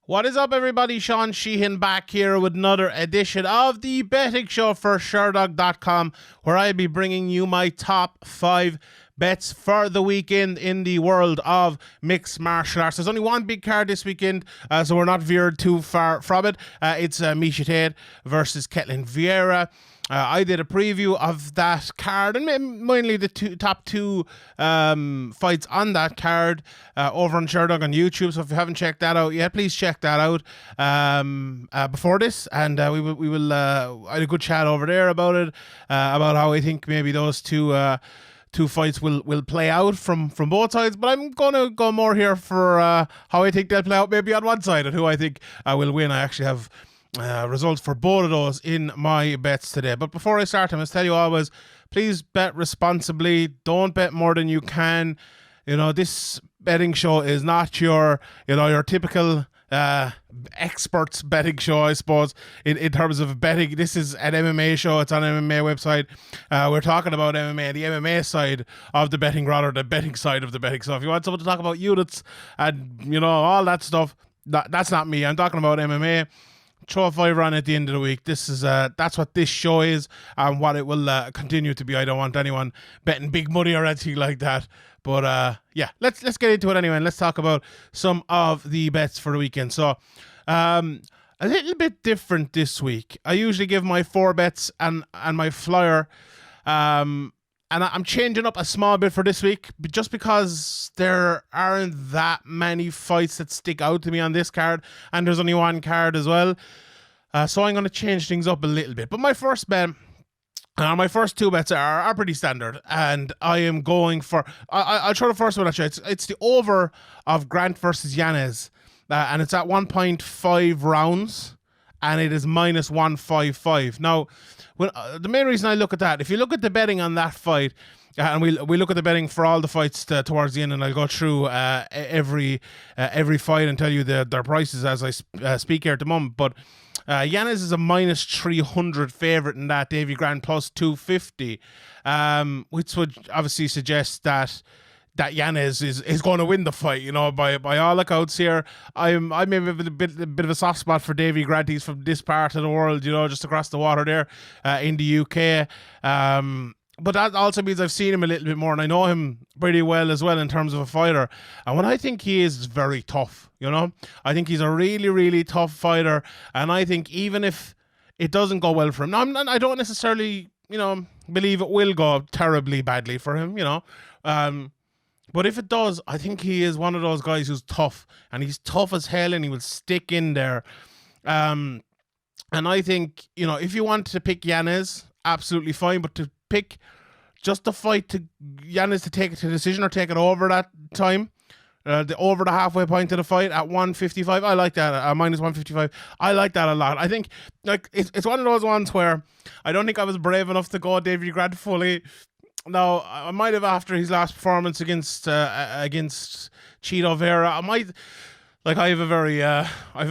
What is up, everybody? Sean Sheehan back here with another edition of the betting show for Sherdog.com, where I'll be bringing you my top 5 bets for the weekend in the world of mixed martial arts. There's only one big card this weekend, so we're not veered too far from it. It's Miesha Tate versus Ketlen Vieira. I did a preview of that card and mainly the top two fights on that card over on Sherdog on YouTube. So if you haven't checked that out yet, please check that out before this. And we will I had a good chat over there about it, about how I think maybe those two fights will play out from both sides. But I'm going to go more here for how I think they'll play out maybe on one side and who I think will win. I actually have results for both of those in my bets today. But before I start, I must tell you always, please bet responsibly. Don't bet more than you can. You know, this betting show is not your typical experts betting show, I suppose, in terms of betting. This is an MMA show. It's on an MMA website. We're talking about MMA, the MMA side of the betting rather than the betting side of the betting. So if you want someone to talk about units and, you know, all that stuff, that's not me. I'm talking about MMA. Throw a fiver on at the end of the week. This is that's what this show is and what it will continue to be. I don't want anyone betting big money or anything like that. But yeah, let's get into it anyway, and let's talk about some of the bets for the weekend. So a little bit different this week. I usually give my 4 bets and my flyer. And I'm changing up a small bit for this week just because there aren't that many fights that stick out to me on this card. And there's only one card as well. So I'm going to change things up a little bit. But my first bet, my first 2 bets are pretty standard. And I am going for... I'll throw the first one at you. It's the over of Grant versus Yanez. And it's at 1.5 rounds. And it is minus 155. Now, the main reason I look at that, if you look at the betting on that fight, and we look at the betting for all the fights towards the end, and I'll go through every fight and tell you their prices as I speak here at the moment. But Yanez is a minus 300 favorite in that. Davy Grant plus 250, which would obviously suggest that Yanez is going to win the fight, you know, by all accounts here. I maybe have a bit of a soft spot for Davy Grant. He's from this part of the world, you know, just across the water there in the UK. But that also means I've seen him a little bit more, and I know him pretty well as well in terms of a fighter. And what I think he is very tough, you know. I think he's a really, really tough fighter, and I think even if it doesn't go well for him, I don't necessarily, you know, believe it will go terribly badly for him, you know. But if it does, I think he is one of those guys who's tough, and he's tough as hell, and he will stick in there. And I think, you know, if you want to pick Yanez, absolutely fine, but to pick just the fight to Yanez to take it to decision or take it over that time, over the halfway point of the fight at 155, I like that. Minus 155, I like that a lot. I think like it's one of those ones where I don't think I was brave enough to go Davy Grant fully. Now, I might have, after his last performance against Cheeto Vieira, I have a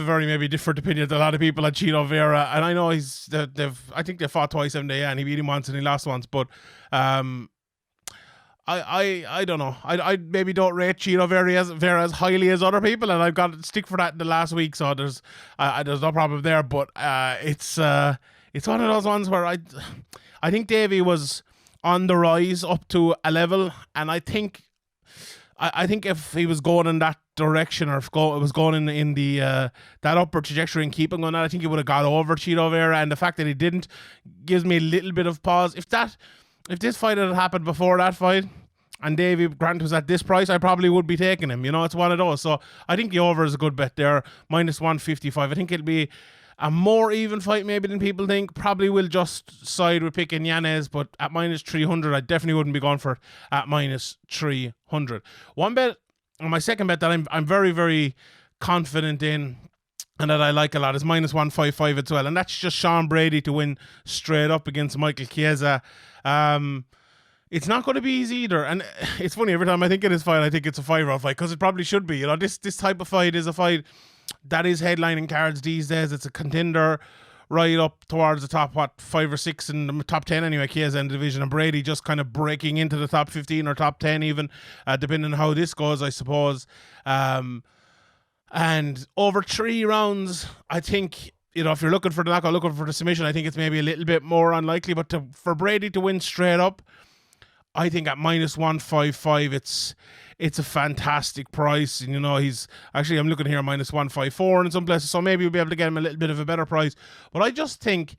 very maybe different opinion than a lot of people on Cheeto Vieira, and I know I think they fought twice in the and he beat him once and he lost once, but I don't know. I maybe don't rate Cheeto Vieira as highly as other people, and I've got to stick for that in the last week, so there's no problem there. But it's one of those ones where I think Davey was on the rise up to a level, and I think if he was going in that direction, or if it was going in the that upward trajectory and keeping going, I think he would have got over Cheeto Vieira, and the fact that he didn't gives me a little bit of pause. If this fight had happened before that fight and Davy Grant was at this price, I probably would be taking him. You know, it's one of those. So I think the over is a good bet there, minus 155. I think it'll be a more even fight maybe than people think. Probably will just side with picking Yanez, but at minus 300, I definitely wouldn't be going for it at minus 300. One bet, or my second bet that I'm very, very confident in and that I like a lot is minus 155 as well. And that's just Sean Brady to win straight up against Michael Chiesa. It's not going to be easy either. And it's funny, every time I think of this fight, I think it's a 5-round fight, because it probably should be. You know, this type of fight is a fight that is headlining cards these days. It's a contender right up towards the top, 5 or 6 in the top 10 anyway, Chiesa in the division, and Brady just kind of breaking into the top 15 or top 10 even, depending on how this goes, I suppose. And over 3 rounds, I think, if you're looking for the knockout, looking for the submission, I think it's maybe a little bit more unlikely. But for Brady to win straight up, I think at -155, it's a fantastic price. And, he's actually, I'm looking here, -154 in some places. So maybe you'll be able to get him a little bit of a better price. But I just think,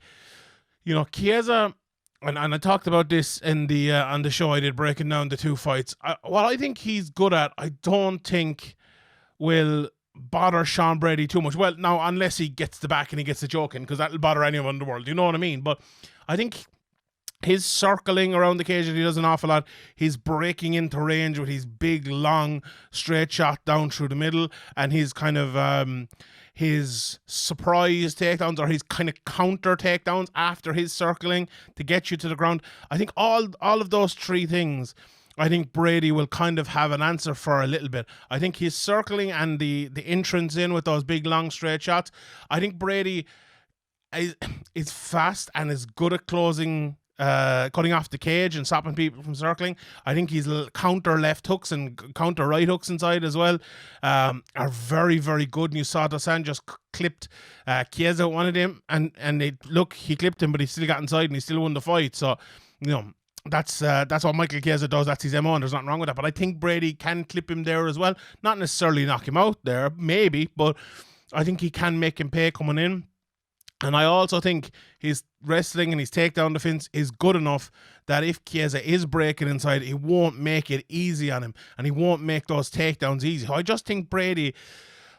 Chiesa, and I talked about this in the on the show I did, breaking down the 2 fights. What I think he's good at, I don't think will bother Sean Brady too much. Well, now, unless he gets the back and he gets the choke in, because that'll bother anyone in the world. You know what I mean? But I think his circling around the cage that he does an awful lot, he's breaking into range with his big, long, straight shot down through the middle, and his kind of his surprise takedowns, or his kind of counter takedowns after his circling to get you to the ground. I think all of those 3 things, I think Brady will kind of have an answer for a little bit. I think his circling and the entrance in with those big, long, straight shots, I think Brady is fast and is good at cutting off the cage and stopping people from circling. I think his counter left hooks and counter right hooks inside as well are very, very good. And you saw Dos Anjos clipped Chiesa, one of them, and he clipped him, but he still got inside and he still won the fight. So, that's what Michael Chiesa does. That's his MO, and there's nothing wrong with that. But I think Brady can clip him there as well. Not necessarily knock him out there, maybe, but I think he can make him pay coming in. And I also think his wrestling and his takedown defense is good enough that if Chiesa is breaking inside, he won't make it easy on him, and he won't make those takedowns easy. I just think Brady,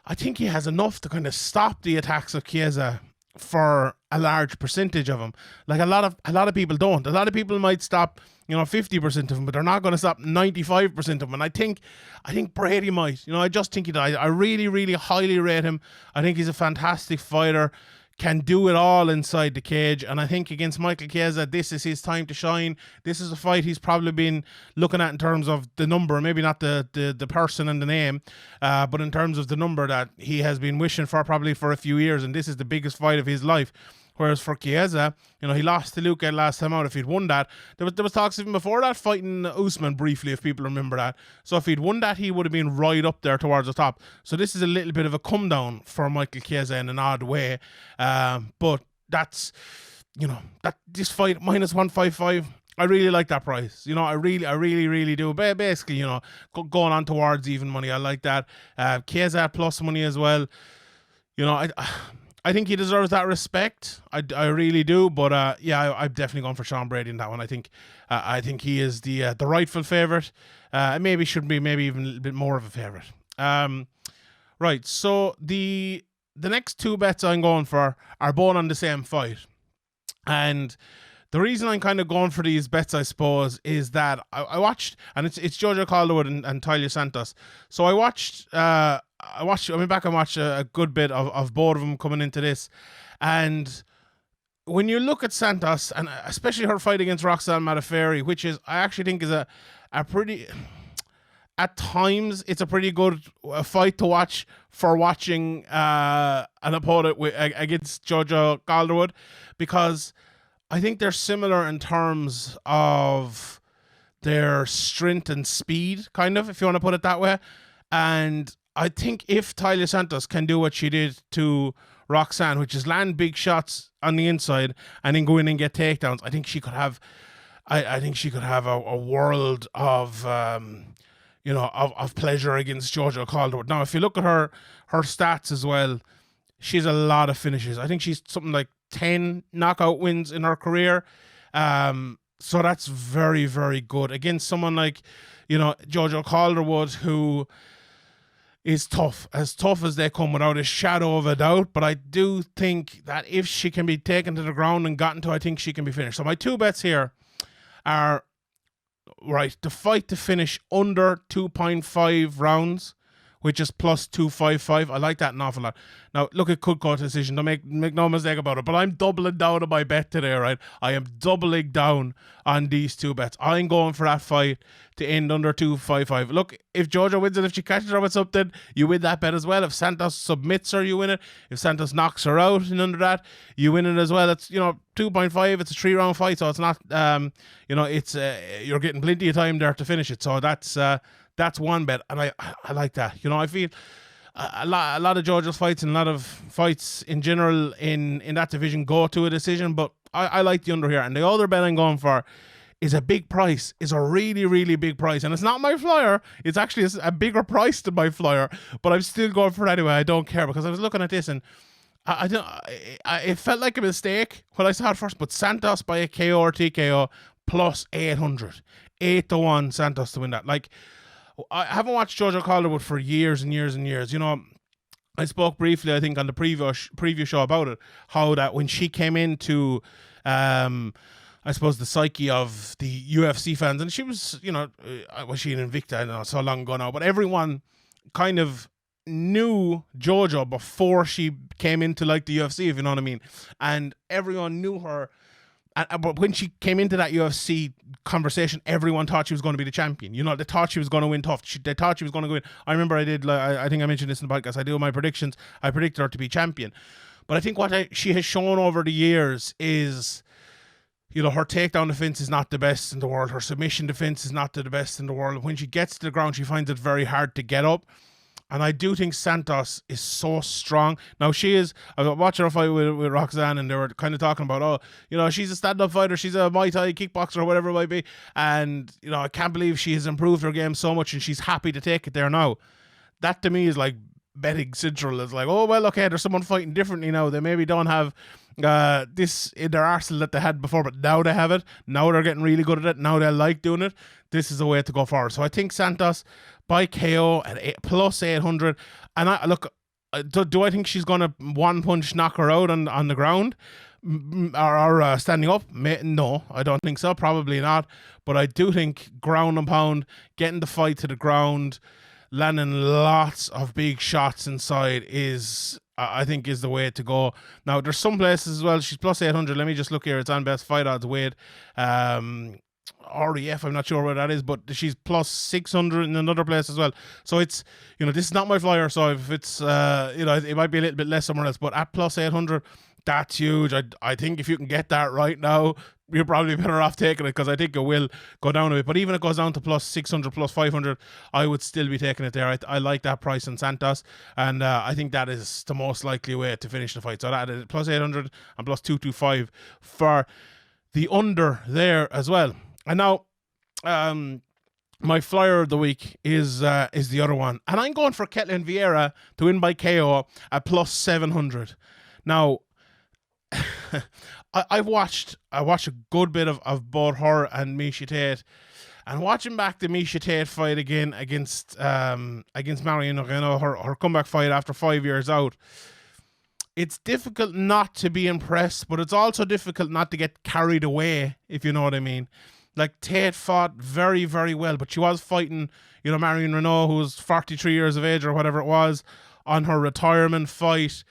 I think he has enough to kind of stop the attacks of Chiesa for a large percentage of them. Like a lot of people don't. A lot of people might stop, 50% of them, but they're not going to stop 95% of them. And I think Brady might. I just think I really, really highly rate him. I think he's a fantastic fighter. Can do it all inside the cage, and I think against Michael Chiesa, this is his time to shine. This is a fight he's probably been looking at in terms of the number, maybe not the person and the name, but in terms of the number that he has been wishing for probably for a few years, and this is the biggest fight of his life. Whereas for Chiesa, he lost to Luque last time out. If he'd won that, there was talks even before that fighting Usman briefly, if people remember that. So if he'd won that, he would have been right up there towards the top. So this is a little bit of a come down for Michael Chiesa in an odd way. But that's, that this fight -155. I really like that price. I really do. Basically, going on towards even money. I like that. Chiesa plus money as well. I think he deserves that respect. I really do. But I'm definitely going for Sean Brady in that one. I think he is the rightful favorite. Maybe should be even a little bit more of a favorite. Right. So the next 2 bets I'm going for are both on the same fight, and the reason I'm kind of going for these bets, I suppose, is that I watched, and it's Jojo Calderwood and Taila Santos. So I went back and watched a good bit of both of them coming into this. And when you look at Santos, and especially her fight against Roxanne Modafferi, which is, I actually think is a pretty, at times, it's a pretty good fight to watch for watching an opponent against Jojo Calderwood, because I think they're similar in terms of their strength and speed, kind of, if you want to put it that way. And I think if Taila Santos can do what she did to Roxanne, which is land big shots on the inside and then go in and get takedowns, I think she could have, a world of, of pleasure against Jojo Calderwood. Now, if you look at her stats as well, she's a lot of finishes. I think she's something like 10 knockout wins in her career. So that's very, very good against someone like, Jojo Calderwood, who is tough as they come without a shadow of a doubt. But I do think that if she can be taken to the ground and gotten to, I think she can be finished. So my 2 bets here are, right, the fight to finish under 2.5 rounds, which is +255. I like that an awful lot. Now, look, it could go to decision. Don't make no mistake about it. But I'm doubling down on my bet today, right? I am doubling down on these 2 bets. I'm going for that fight to end under 255. Look, if Jojo wins it, if she catches her with something, you win that bet as well. If Santos submits her, you win it. If Santos knocks her out and under that, you win it as well. It's 2.5. It's a 3-round fight, so it's not it's you're getting plenty of time there to finish it. So that's one bet, and I like that. I feel a lot of Jojo's fights and a lot of fights in general in that division go to a decision, but I like the under here. And the other bet I'm going for is a big price, is a really, really big price. And it's not my flyer. It's actually a bigger price than my flyer, but I'm still going for it anyway. I don't care, because I was looking at this and it felt like a mistake when I saw it first, but Santos by a KO or TKO plus 800. 8-1 Santos to win that. Like, I haven't watched Jojo Calderwood for years and years and years. You know, I spoke briefly, I think, on the preview show about it, how that when she came into, I suppose, the psyche of the UFC fans, and she was, you know, was she an Invicta? I don't know, so long ago now, but everyone kind of knew Jojo before she came into like the UFC, if you know what I mean, and everyone knew her. But when she came into that UFC conversation, everyone thought she was going to be the champion. You know, they thought she was going to win tough. They thought she was going to win. I remember I did, I think I mentioned this in the podcast, I do my predictions. I predicted her to be champion. But I think what she has shown over the years is, you know, her takedown defense is not the best in the world. Her submission defense is not the best in the world. When she gets to the ground, she finds it very hard to get up. And I do think Santos is so strong. Now, she is, I was watching her fight with Roxanne, and they were kind of talking about, oh, you know, she's a stand-up fighter, she's a Muay Thai kickboxer or whatever it might be. And, you know, I can't believe she has improved her game so much and she's happy to take it there now. That to me is like betting central. It's like, oh, well, okay, there's someone fighting differently now. They maybe don't have this in their arsenal that they had before, but now they have it. Now they're getting really good at it. Now they like doing it. This is the way to go forward. So I think Santos by KO at plus 800. And I look, do I think she's going to one punch knock her out on the ground or standing up? No, I don't think so. Probably not. But I do think ground and pound, getting the fight to the ground, landing lots of big shots inside is, I think, is the way to go. Now, there's some places as well. She's plus 800. Let me just look here. It's on Best Fight Odds Wade. REF, I'm not sure where that is, but she's plus 600 in another place as well. So it's, you know, this is not my flyer, so if it's, you know, it might be a little bit less somewhere else, but at plus 800, that's huge. I think if you can get that right now, you're probably better off taking it, because I think it will go down a bit. But even if it goes down to plus 600, plus 500, I would still be taking it there. I like that price in Santos, and I think that is the most likely way to finish the fight. So that is plus 800 and plus 225 for the under there as well. And now, my flyer of the week is the other one, and I'm going for Ketlen Vieira to win by KO at plus 700. Now, I watched a good bit of both her and Miesha Tate, and watching back the Miesha Tate fight again against Marion, you know, her comeback fight after 5 years out. It's difficult not to be impressed, but it's also difficult not to get carried away, if you know what I mean. Like, Tate fought very, very well, but she was fighting, you know, Marion Renault, who was 43 years of age or whatever it was, on her retirement fight.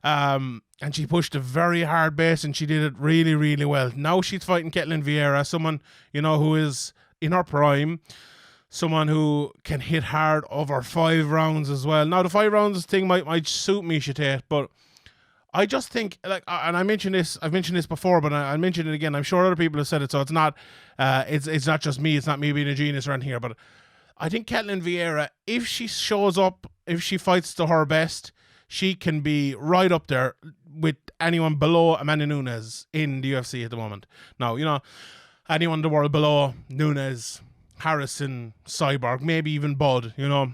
And she pushed a very hard base, and she did it really, really well. Now she's fighting Ketlen Vieira, someone, you know, who is in her prime, someone who can hit hard over 5 rounds as well. Now, the 5 rounds thing might suit Miesha Tate, but I just think, like, and I've mentioned this before, but I'll mention it again. I'm sure other people have said it, so it's not just me. It's not me being a genius around here. But I think Ketlen Vieira, if she shows up, if she fights to her best, she can be right up there with anyone below Amanda Nunes in the UFC at the moment. Now, you know, anyone in the world below Nunes, Harrison, Cyborg, maybe even Bud, you know,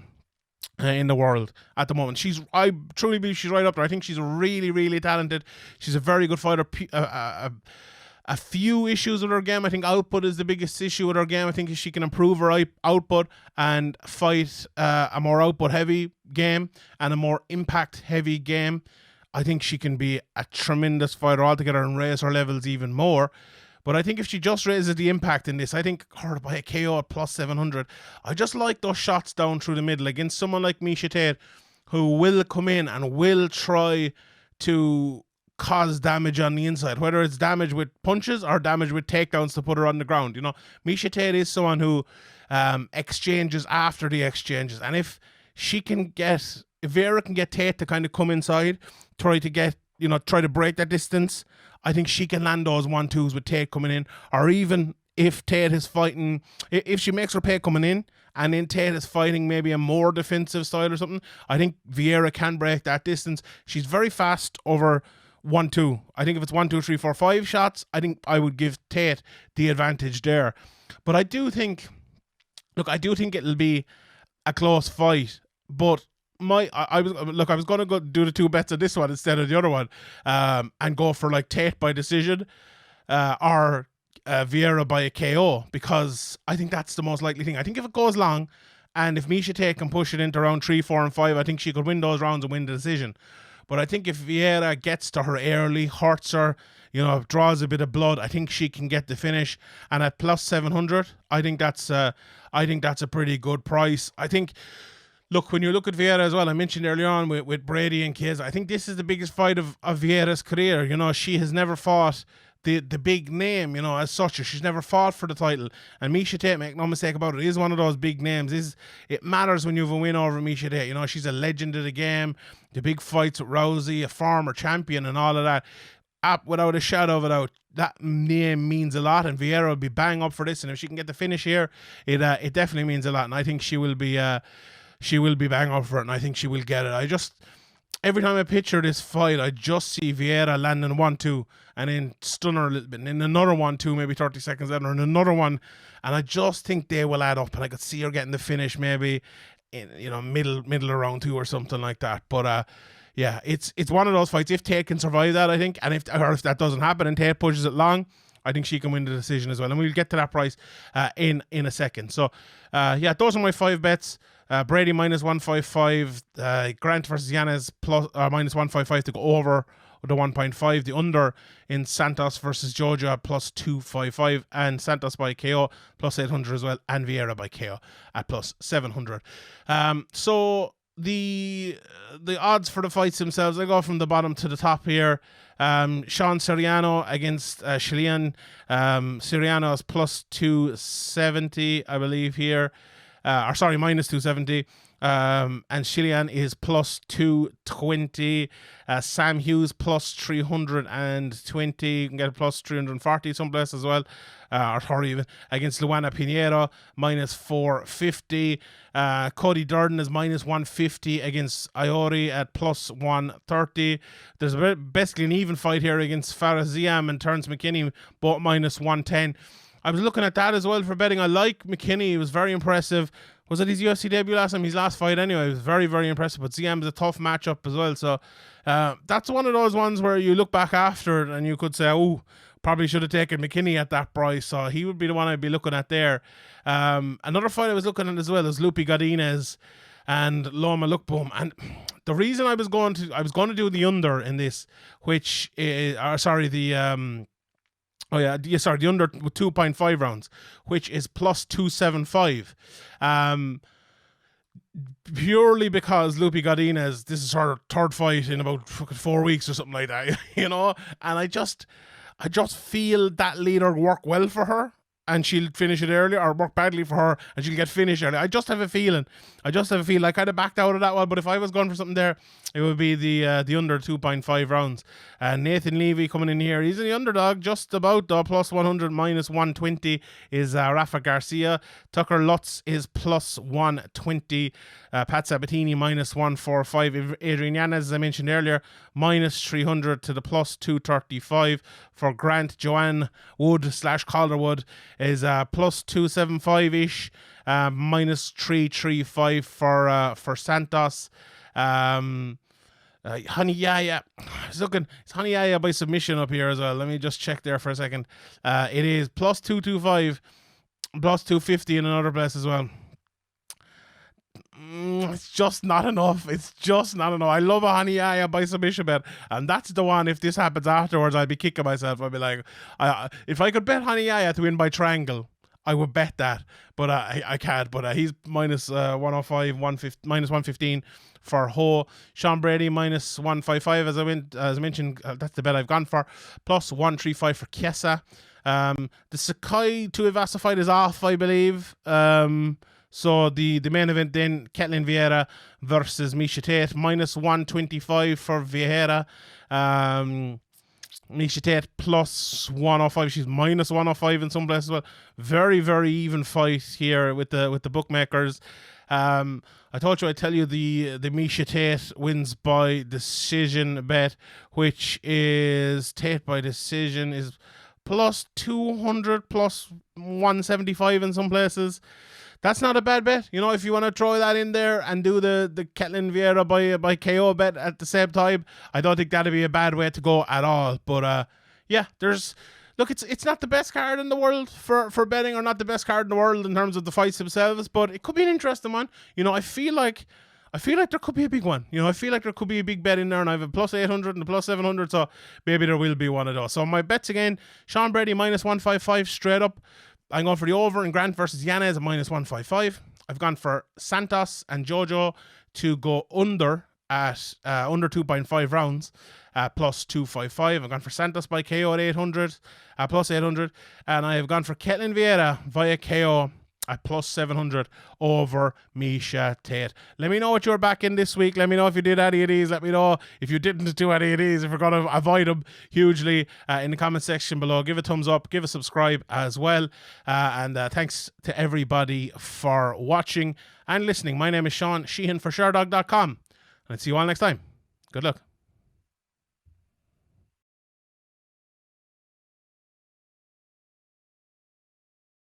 in the world at the moment. I truly believe she's right up there. I think she's really, really talented. She's a very good fighter. A few issues with her game. I think output is the biggest issue with her game. I think if she can improve her output and fight a more output heavy game and a more impact heavy game, I think she can be a tremendous fighter altogether and raise her levels even more. But I think if she just raises the impact in this, I think her by a KO at plus 700, I just like those shots down through the middle against someone like Miesha Tate, who will come in and will try to cause damage on the inside, whether it's damage with punches or damage with takedowns to put her on the ground. You know, Miesha Tate is someone who exchanges after the exchanges. And if Vieira can get Tate to kind of come inside, try to break that distance, I think she can land those 1-2s with Tate coming in. Or even if Tate is fighting, if she makes her pay coming in and then Tate is fighting maybe a more defensive style or something, I think Vieira can break that distance. She's very fast over 1-2. I think if it's 1, 2, 3, 4, 5 shots, I think I would give Tate the advantage there. But I do think it'll be a close fight. But I was going to go do the 2 bets on this one instead of the other one, and go for like Tate by decision, or Vieira by a KO, because I think that's the most likely thing. I think if it goes long, and if Miesha Tate can push it into round 3, 4, and 5, I think she could win those rounds and win the decision. But I think if Vieira gets to her early, hurts her, draws a bit of blood, I think she can get the finish. And at plus 700, I think that's a pretty good price. I think, look, when you look at Vieira as well, I mentioned earlier on with Brady and Kiz, I think this is the biggest fight of Vieira's career. She has never fought the big name, as such. She's never fought for the title. And Miesha Tate, make no mistake about it, is one of those big names. It matters when you have a win over Miesha Tate. She's a legend of the game. The big fights with Rousey, a former champion and all of that. Without a shadow of a doubt, that name means a lot, and Vieira will be bang up for this. And if she can get the finish here, it definitely means a lot. And I think she will be bang up for it, and I think she will get it. Every time I picture this fight, I just see Vieira landing 1-2 and then stun her a little bit, and then another 1-2, maybe 30 seconds later, and another one, and I just think they will add up, and I could see her getting the finish maybe in middle of round 2 or something like that. But yeah, it's one of those fights. If Tate can survive that, I think, and if that doesn't happen and Tate pushes it long, I think she can win the decision as well, and we'll get to that price in a second. So yeah, those are my 5 bets. Brady minus 155, Grant versus Yanez plus minus 155 to go over the 1.5. The under in Santos versus Georgia plus 255, and Santos by KO plus 800 as well, and Vieira by KO at plus 700. So the odds for the fights themselves, I go from the bottom to the top here. Sean Soriano against Sheehan. Soriano is plus 270, I believe here. Minus 270. And Sheehan is plus 220. Sam Hughes plus 320. You can get a plus 340 someplace as well. Or 30 even. Against Luana Pinheiro, minus 450. Cody Durden is minus 150 against Iori at plus 130. There's basically an even fight here against Faraz Ziam and Terence McKinney, both minus 110. I was looking at that as well for betting. I like McKinney. He was very impressive. Was it his UFC debut last time? His last fight anyway. It was very, very impressive. But Ziam is a tough matchup as well. So that's one of those ones where you look back after it and you could say, oh, probably should have taken McKinney at that price. So he would be the one I'd be looking at there. Another fight I was looking at as well is Lupi Godinez and Loma Lookboom. And the reason I was going to do the under in this, which is, the under with 2.5 rounds, which is plus 275. Purely because Lupi Godinez, this is her 3rd fight in about 4 weeks or something like that, and I just feel that leader work well for her, and she'll finish it earlier, or work badly for her and she'll get finished early. I just have a feeling I kind of backed out of that one, but if I was going for something there, it would be the under 2.5 rounds. Nathan Levy coming in here, he's in the underdog just about, though, plus 100. Minus 120 is Rafa Garcia. Tucker Lutz is plus 120. Pat Sabatini minus 145. Adrian Yanez, as I mentioned earlier, minus 300 to the plus 235. For Grant, Joanne Wood / Calderwood is plus 275-ish. Minus 335 for Santos. Honey Yaya, it's Honey Yaya by submission up here as well. Let me just check there for a second. It is plus 225, plus 250 in another place as well. It's just not enough. I love a Honey Yaya by submission bet, and that's the one. If this happens afterwards, I'd be kicking myself. I'd be like, if I could bet Honey Yaya to win by triangle, I would bet that, but I can't. But he's minus 105, minus 115 for Ho. Sean Brady minus 155, as I mentioned. That's the bet I've gone for. Plus 135 for Chiesa. The Sakai to Ivasa fight is off, I believe. So the main event then, Ketlen Vieira versus Miesha Tate, minus 125 for Vieira. Miesha Tate plus 105. She's minus 105 in some places as well. Very, very even fight here with the bookmakers. I told you I'd tell you the Miesha Tate wins by decision bet, which is Tate by decision is plus 200, plus 175 in some places. That's not a bad bet. You know, if you want to throw that in there and do the Ketlen Vieira by KO bet at the same time, I don't think that'd be a bad way to go at all. But yeah, look, it's not the best card in the world for betting, or not the best card in the world in terms of the fights themselves, but it could be an interesting one. You know, I feel like there could be a big one. You know, I feel like there could be a big bet in there, and I have a plus 800 and a plus 700, so maybe there will be one of those. So my bets again, Sean Brady minus 155 straight up. I'm going for the over in Grant versus Yanez at minus 155. I've gone for Santos and Jojo to go under at under 2.5 rounds, plus 255. I've gone for Santos by KO at 800, plus 800. And I have gone for Ketlen Vieira via KO at plus 700 over Miesha Tate. Let me know what you're back in this week. Let me know if you did any of these. Let me know if you didn't do any of these, if you're going to avoid them hugely in the comment section below. Give a thumbs up, give a subscribe as well. And thanks to everybody for watching and listening. My name is Sean Sheehan for Sherdog.com. And I'll see you all next time. Good luck.